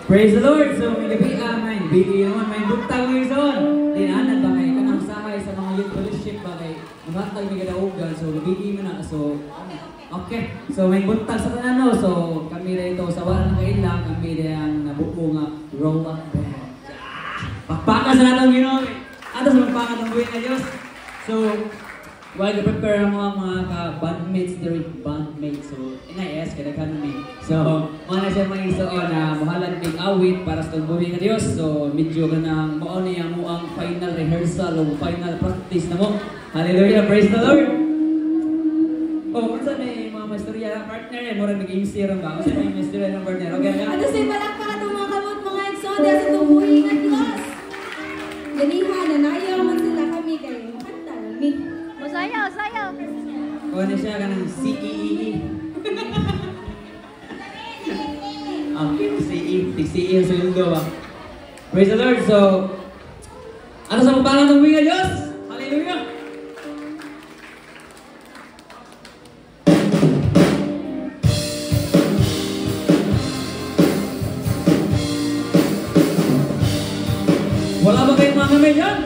Praise the Lord! So, may gabi amin. Bigay naman, may bugtang mo yun. Dinaanan ba kayo? Kanang sahay sa mga youth fellowship ba kayo? Mahatag may kadaugan. So, bigay mo na. So, okay. So, may bugtang sa tanano. So, kami na ito sa wala ng kailang. Kami na yung nabuko nga roll up band. Pakpakas na natong Ginoo. Ato sa magpakat ng buhay na Diyos. So, while prepare ang mga ka-bandmates, there bandmates. So, NIS, kada kami. So, mga na siya mga isoon na mahalan big awit para sa buhay na Diyos. So, medyo ka nang maon niya mo ang final rehearsal o final practice na mo. Hallelujah, praise the Lord! Oh, kung saan may mga masterya partner eh, murang nag-MC rin ba? Kung saan may masterya ng partner, okay? Ano sa'yo malakpak at mga kamot, mga Exodia sa tubuhin ng Diyos? Ganihan, nanayaw man sila kami kayo. Kanta lang, mi. Sayaw, sayaw. Kuha na siya ka ng CEE. Okay, CEE sa yundo ba? Praise the Lord. So, ano sa pagpangan ng buhay ng Diyos? Hallelujah! Wala ba kayong mga kamay dyan?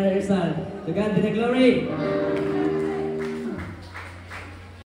So, God be the glory.